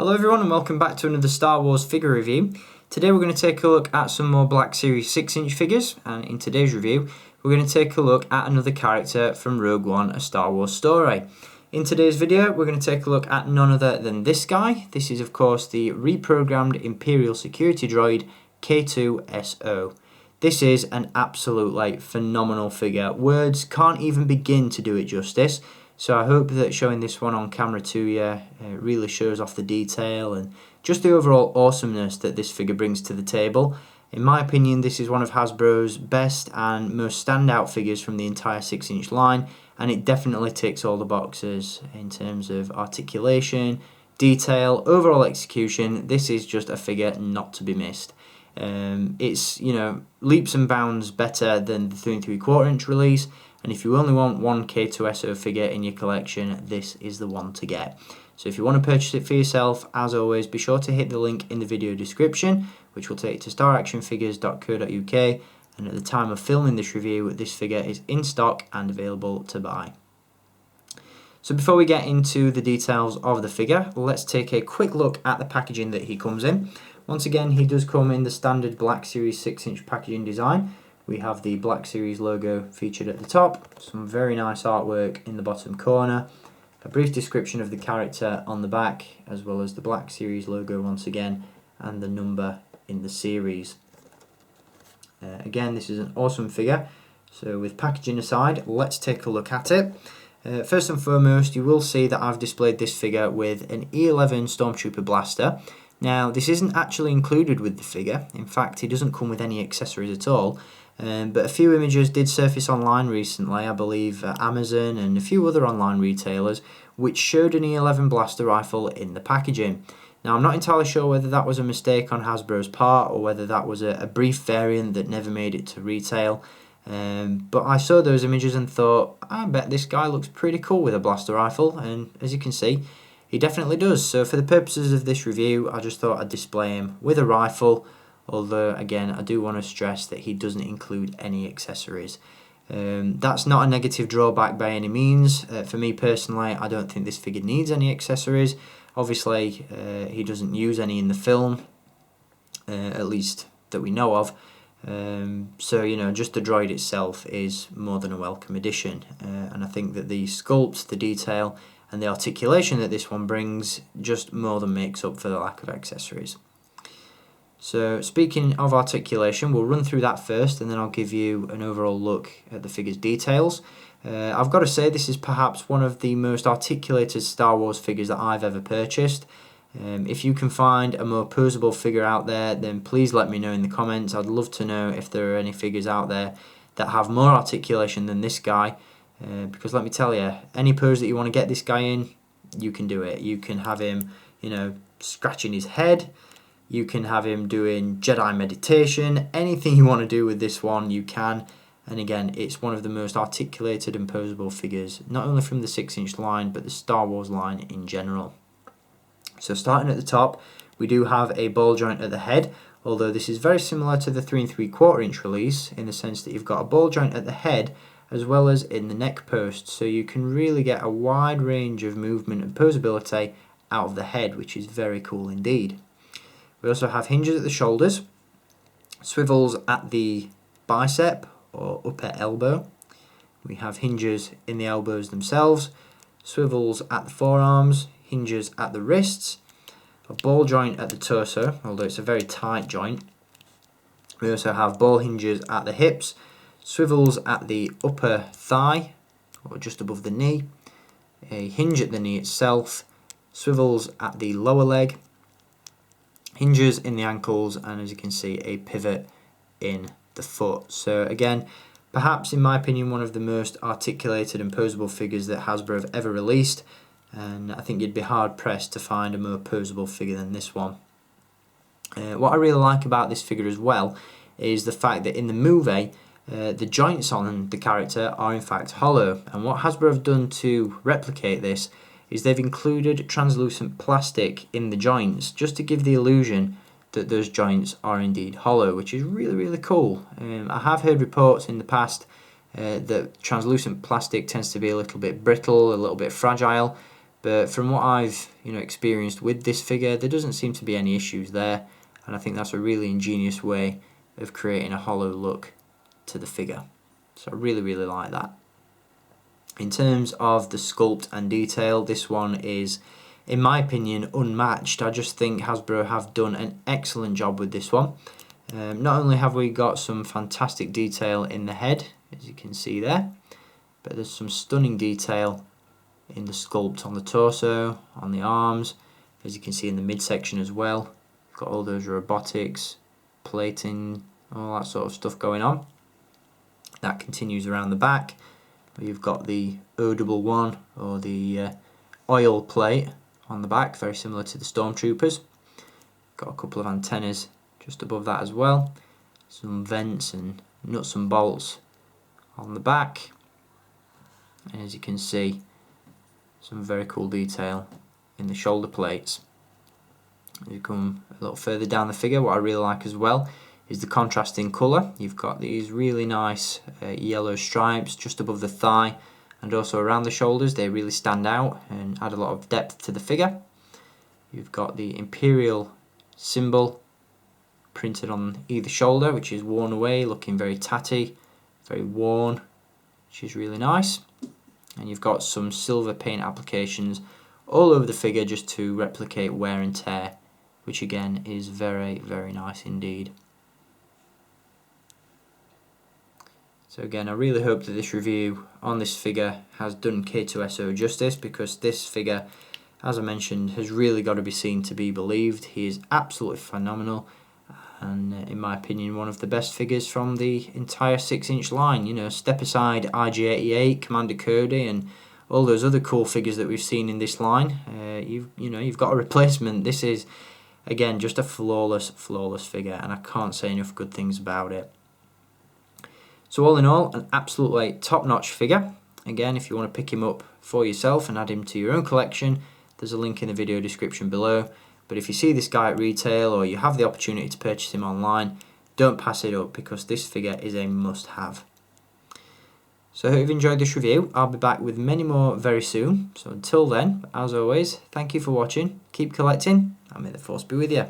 Hello everyone and welcome back to another Star Wars figure review. Today we're going to take a look at some more Black Series 6-inch figures, and in today's review we're going to take a look at another character from Rogue One, A Star Wars Story. In today's video we're going to take a look at none other than this guy. This is of course the reprogrammed Imperial security droid K-2SO. This is an absolutely phenomenal figure. Words can't even begin to do it justice. So I hope that showing this one on camera to you really shows off the detail and just the overall awesomeness that this figure brings to the table. In my opinion, this is one of Hasbro's best and most standout figures from the entire 6-inch line, and it definitely ticks all the boxes in terms of articulation, detail, overall execution. This is just a figure not to be missed. It's, leaps and bounds better than the 3 3/4 inch release. And if you only want one K-2SO figure in your collection, this is the one to get. So if you want to purchase it for yourself, as always, be sure to hit the link in the video description, which will take you to staractionfigures.co.uk. And at the time of filming this review, this figure is in stock and available to buy. So before we get into the details of the figure, let's take a quick look at the packaging that he comes in. Once again, he does come in the standard Black Series 6-inch packaging design. We have the Black Series logo featured at the top, some very nice artwork in the bottom corner, a brief description of the character on the back, as well as the Black Series logo once again, and the number in the series. Again, this is an awesome figure. So with packaging aside, let's take a look at it. First and foremost, you will see that I've displayed this figure with an E11 Stormtrooper blaster. Now, this isn't actually included with the figure. In fact, it doesn't come with any accessories at all. But a few images did surface online recently, I believe Amazon and a few other online retailers, which showed an E11 blaster rifle in the packaging. Now, I'm not entirely sure whether that was a mistake on Hasbro's part or whether that was a brief variant that never made it to retail. But I saw those images and thought, I bet this guy looks pretty cool with a blaster rifle, and as you can see, he definitely does. So for the purposes of this review, I just thought I'd display him with a rifle. Although, again, I do want to stress that he doesn't include any accessories. That's not a negative drawback by any means. For me personally, I don't think this figure needs any accessories. Obviously, he doesn't use any in the film, at least that we know of. So, just the droid itself is more than a welcome addition. And I think that the sculpt, the detail, and the articulation that this one brings just more than makes up for the lack of accessories. So speaking of articulation, we'll run through that first and then I'll give you an overall look at the figure's details. I've got to say this is perhaps one of the most articulated Star Wars figures that I've ever purchased. If you can find a more posable figure out there, then please let me know in the comments. I'd love to know if there are any figures out there that have more articulation than this guy. Because let me tell you, any pose that you want to get this guy in, you can do it. You can have him, scratching his head. You can have him doing Jedi meditation. Anything you want to do with this one, you can. And again, it's one of the most articulated and posable figures, not only from the 6-inch line, but the Star Wars line in general. So starting at the top, we do have a ball joint at the head, although this is very similar to the 3 3/4 inch release, in the sense that you've got a ball joint at the head, as well as in the neck post, so you can really get a wide range of movement and posability out of the head, which is very cool indeed. We also have hinges at the shoulders, swivels at the bicep or upper elbow. We have hinges in the elbows themselves, swivels at the forearms, hinges at the wrists, a ball joint at the torso, although it's a very tight joint. We also have ball hinges at the hips, swivels at the upper thigh or just above the knee, a hinge at the knee itself, swivels at the lower leg, hinges in the ankles, and as you can see, a pivot in the foot. So again, perhaps in my opinion, one of the most articulated and posable figures that Hasbro have ever released, and I think you'd be hard pressed to find a more posable figure than this one. What I really like about this figure as well is the fact that in the movie, the joints on the character are in fact hollow, and what Hasbro have done to replicate this is they've included translucent plastic in the joints just to give the illusion that those joints are indeed hollow, which is really, really cool. I have heard reports in the past that translucent plastic tends to be a little bit brittle, a little bit fragile, But from what I've experienced with this figure, there doesn't seem to be any issues there, and I think that's a really ingenious way of creating a hollow look to the figure. So I really like that. In terms of the sculpt and detail, this one is, in my opinion, unmatched. I just think Hasbro have done an excellent job with this one. Not only have we got some fantastic detail in the head, as you can see there, but there's some stunning detail in the sculpt on the torso, on the arms, as you can see in the midsection as well. You've got all those robotics, plating, all that sort of stuff going on. That continues around the back. You've got the O-1, or the oil plate on the back, very similar to the Stormtroopers. Got a couple of antennas just above that as well. Some vents and nuts and bolts on the back. And as you can see, some very cool detail in the shoulder plates. As you come a little further down the figure, what I really like as well is the contrasting colour. You've got these really nice yellow stripes just above the thigh and also around the shoulders. They really stand out and add a lot of depth to the figure. You've got the Imperial symbol printed on either shoulder, which is worn away, looking very tatty, very worn, which is really nice. And you've got some silver paint applications all over the figure just to replicate wear and tear, which again is very nice indeed. So again, I really hope that this review on this figure has done K-2SO justice, because this figure, as I mentioned, has really got to be seen to be believed. He is absolutely phenomenal, and in my opinion, one of the best figures from the entire 6-inch line. Step aside IG-88, Commander Cody, and all those other cool figures that we've seen in this line. You've got a replacement. This is, again, just a flawless figure, and I can't say enough good things about it. So all in all, an absolutely top-notch figure. Again, if you want to pick him up for yourself and add him to your own collection, there's a link in the video description below. But if you see this guy at retail, or you have the opportunity to purchase him online, don't pass it up, because this figure is a must-have. So I hope you've enjoyed this review. I'll be back with many more very soon. So until then, as always, thank you for watching, keep collecting, and may the Force be with you.